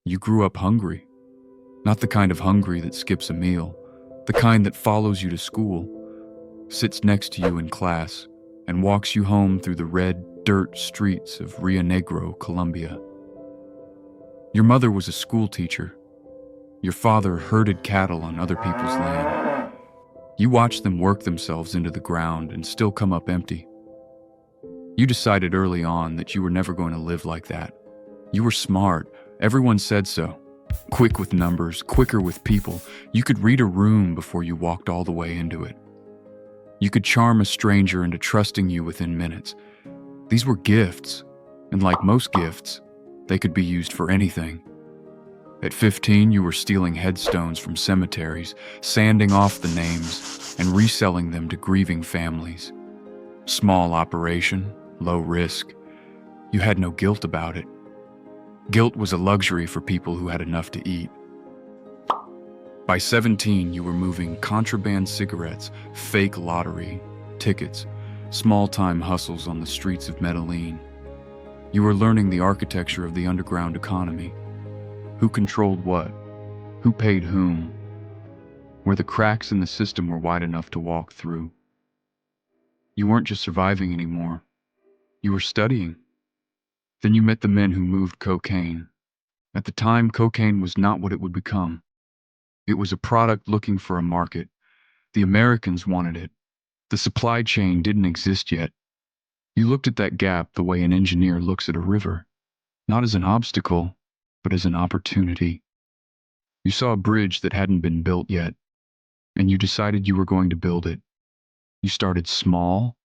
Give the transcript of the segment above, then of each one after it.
You grew up hungry. Not the kind of hungry that skips a meal, the kind that follows you to school, sits next to you in class, and walks you home through the red dirt streets of Rio Negro, Colombia. Your mother was a school teacher. Your father herded cattle on other people's land. You watched them work themselves into the ground and still come up empty. You decided early on that you were never going to live like that. You were smart. Everyone said so. Quick with numbers, quicker with people. You could read a room before you walked all the way into it. You could charm a stranger into trusting you within minutes. These were gifts, and like most gifts, they could be used for anything. At 15, you were stealing headstones from cemeteries, sanding off the names, and reselling them to grieving families. Small operation, low risk. You had no guilt about it. Guilt was a luxury for people who had enough to eat. By 17, you were moving contraband cigarettes, fake lottery, tickets, small-time hustles on the streets of Medellin. You were learning the architecture of the underground economy. Who controlled what? Who paid whom? Where the cracks in the system were wide enough to walk through. You weren't just surviving anymore. You were studying. Then you met the men who moved cocaine. At the time, cocaine was not what it would become. It was a product looking for a market. The Americans wanted it. The supply chain didn't exist yet. You looked at that gap the way an engineer looks at a river, not as an obstacle, but as an opportunity. You saw a bridge that hadn't been built yet, and you decided you were going to build it. You started small,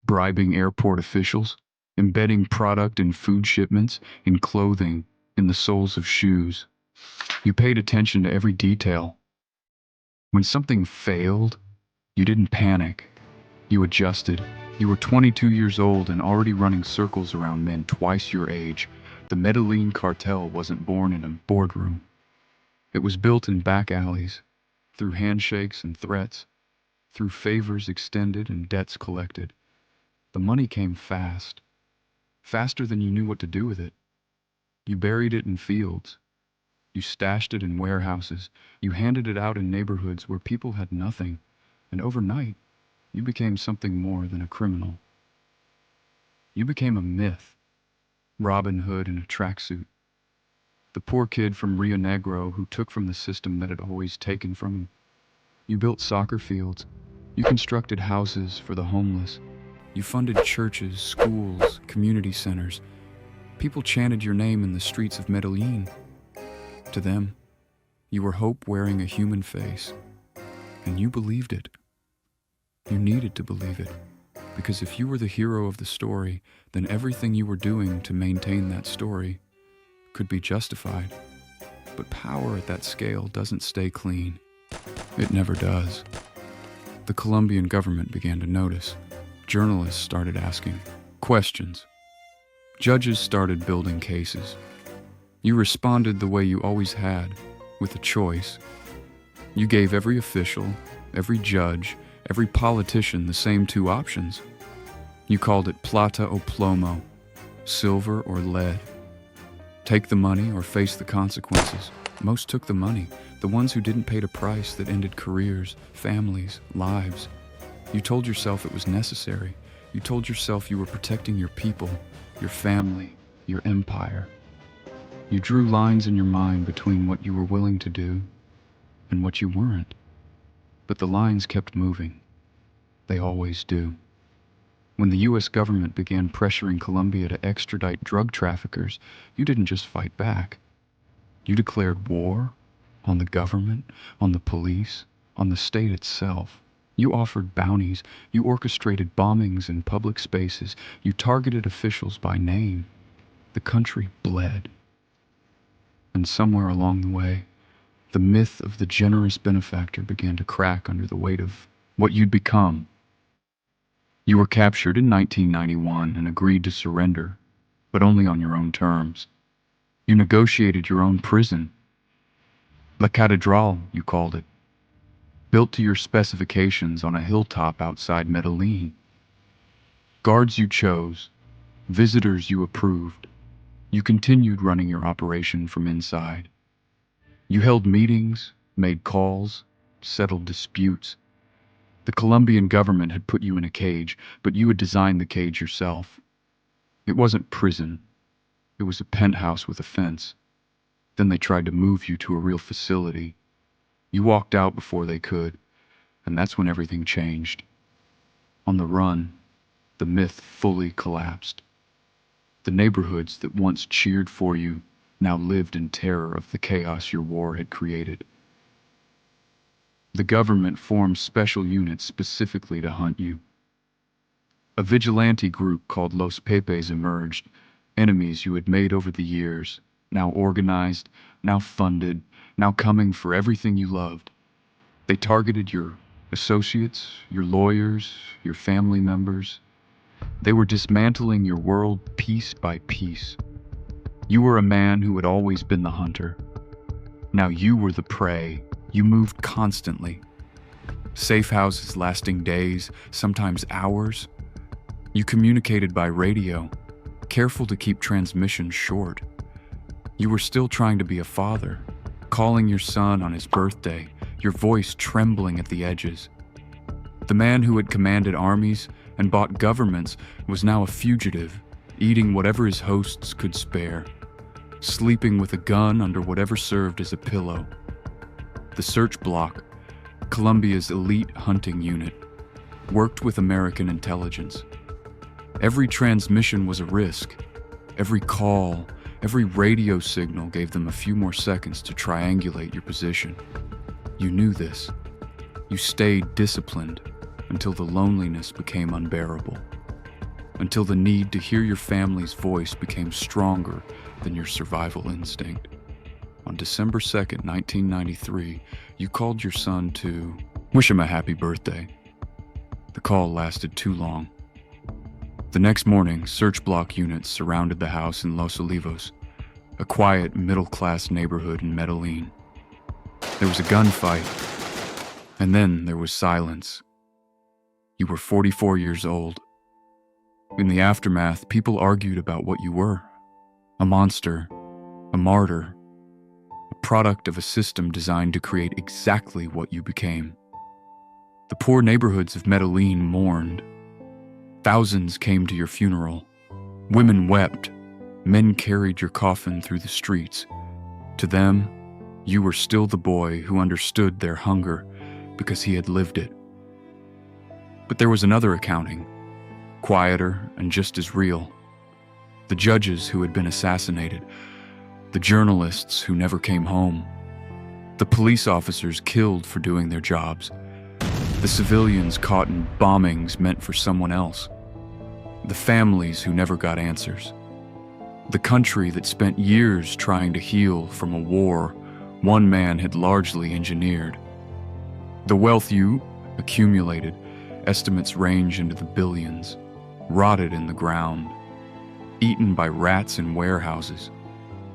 bribing airport officials, embedding product in food shipments, in clothing, in the soles of shoes. You paid attention to every detail. When something failed, you didn't panic. You adjusted. You were 22 years old and already running circles around men twice your age. The Medellin cartel wasn't born in a boardroom. It was built in back alleys, through handshakes and threats, through favors extended and debts collected. The money came fast, faster than you knew what to do with it. You buried it in fields. You stashed it in warehouses. You handed it out in neighborhoods where people had nothing. And overnight, you became something more than a criminal. You became a myth. Robin Hood in a tracksuit. The poor kid from Rio Negro who took from the system that had always taken from him. You built soccer fields. You constructed houses for the homeless. You funded churches, schools, community centers. People chanted your name in the streets of Medellin. To them, you were hope wearing a human face. And you believed it. You needed to believe it. Because if you were the hero of the story, then everything you were doing to maintain that story could be justified. But power at that scale doesn't stay clean. It never does. The Colombian government began to notice. Journalists started asking questions. Judges started building cases. You responded the way you always had, with a choice. You gave every official, every judge, every politician the same two options. You called it plata o plomo, silver or lead. Take the money or face the consequences. Most took the money, the ones who didn't pay a price that ended careers, families, lives. You told yourself it was necessary. You told yourself you were protecting your people, your family, your empire. You drew lines in your mind between what you were willing to do and what you weren't. But the lines kept moving. They always do. When the US government began pressuring Colombia to extradite drug traffickers, you didn't just fight back. You declared war on the government, on the police, on the state itself. You offered bounties. You orchestrated bombings in public spaces. You targeted officials by name. The country bled. And somewhere along the way, the myth of the generous benefactor began to crack under the weight of what you'd become. You were captured in 1991 and agreed to surrender, but only on your own terms. You negotiated your own prison. La Catedral, you called it. Built to your specifications on a hilltop outside Medellin. Guards you chose, visitors you approved, You continued running your operation from inside. You held meetings, made calls, settled disputes. The Colombian government had put you in a cage, but you had designed the cage yourself. It wasn't prison. It was a penthouse with a fence. Then they tried to move you to a real facility. You walked out before they could, and that's when everything changed. On the run, the myth fully collapsed. The neighborhoods that once cheered for you now lived in terror of the chaos your war had created. The government formed special units specifically to hunt you. A vigilante group called Los Pepes emerged, enemies you had made over the years, now organized, now funded, now coming for everything you loved. They targeted your associates, your lawyers, your family members. They were dismantling your world piece by piece. You were a man who had always been the hunter. Now you were the prey. You moved constantly. Safe houses lasting days, sometimes hours. You communicated by radio, careful to keep transmissions short. You were still trying to be a father, calling your son on his birthday, your voice trembling at the edges. The man who had commanded armies and bought governments was now a fugitive, eating whatever his hosts could spare, sleeping with a gun under whatever served as a pillow. The Search Block, Colombia's elite hunting unit, worked with American intelligence. Every transmission was a risk. Every call, every radio signal gave them a few more seconds to triangulate your position. You knew this. You stayed disciplined until the loneliness became unbearable, until the need to hear your family's voice became stronger than your survival instinct. On December 2nd, 1993, you called your son to wish him a happy birthday. The call lasted too long. The next morning, search block units surrounded the house in Los Olivos, a quiet, middle-class neighborhood in Medellin. There was a gunfight, and then there was silence. You were 44 years old. In the aftermath, people argued about what you were. A monster, a martyr, a product of a system designed to create exactly what you became. The poor neighborhoods of Medellin mourned. Thousands came to your funeral. Women wept. Men carried your coffin through the streets. To them, you were still the boy who understood their hunger because he had lived it. But there was another accounting, quieter and just as real. The judges who had been assassinated, the journalists who never came home, the police officers killed for doing their jobs, the civilians caught in bombings meant for someone else, the families who never got answers, the country that spent years trying to heal from a war one man had largely engineered. The wealth you accumulated, estimates range into the billions, rotted in the ground, eaten by rats in warehouses,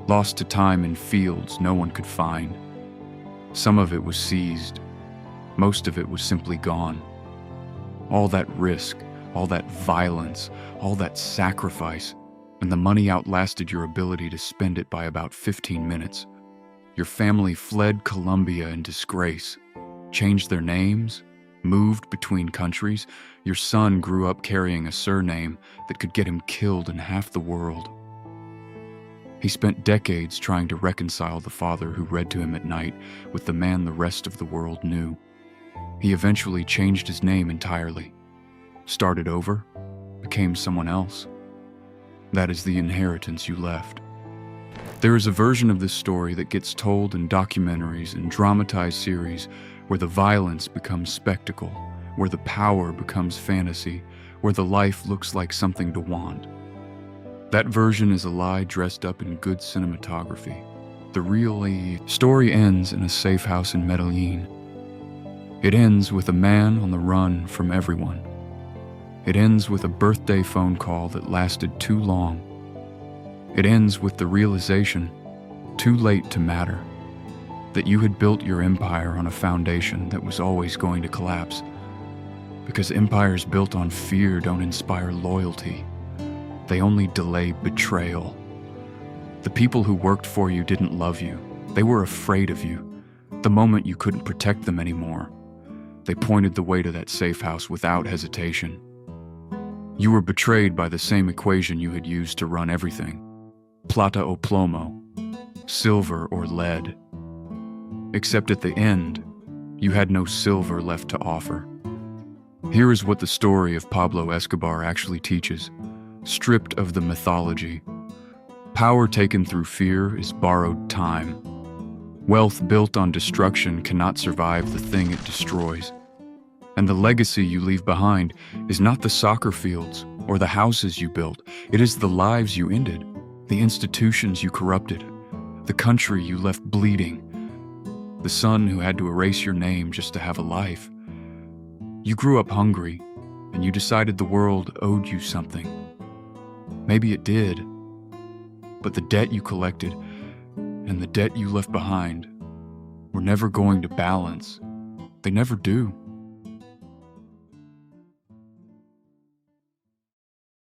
lost to time in fields no one could find. Some of it was seized. Most of it was simply gone. All that risk, all that violence, all that sacrifice, and the money outlasted your ability to spend it by about 15 minutes. Your family fled Colombia in disgrace, changed their names, moved between countries. Your son grew up carrying a surname that could get him killed in half the world. He spent decades trying to reconcile the father who read to him at night with the man the rest of the world knew. He eventually changed his name entirely, started over, became someone else. That is the inheritance you left. There is a version of this story that gets told in documentaries and dramatized series where the violence becomes spectacle, where the power becomes fantasy, where the life looks like something to want. That version is a lie dressed up in good cinematography. The real story ends in a safe house in Medellin. It ends with a man on the run from everyone. It ends with a birthday phone call that lasted too long. It ends with the realization, too late to matter, that you had built your empire on a foundation that was always going to collapse. Because empires built on fear don't inspire loyalty. They only delay betrayal. The people who worked for you didn't love you. They were afraid of you. The moment you couldn't protect them anymore, they pointed the way to that safe house without hesitation. You were betrayed by the same equation you had used to run everything. Plata o plomo, silver or lead. Except at the end, you had no silver left to offer. Here is what the story of Pablo Escobar actually teaches, stripped of the mythology. Power taken through fear is borrowed time. Wealth built on destruction cannot survive the thing it destroys. And the legacy you leave behind is not the soccer fields or the houses you built. It is the lives you ended, the institutions you corrupted, the country you left bleeding, the son who had to erase your name just to have a life. You grew up hungry, and you decided the world owed you something. Maybe it did, but the debt you collected and the debt you left behind were never going to balance. They never do.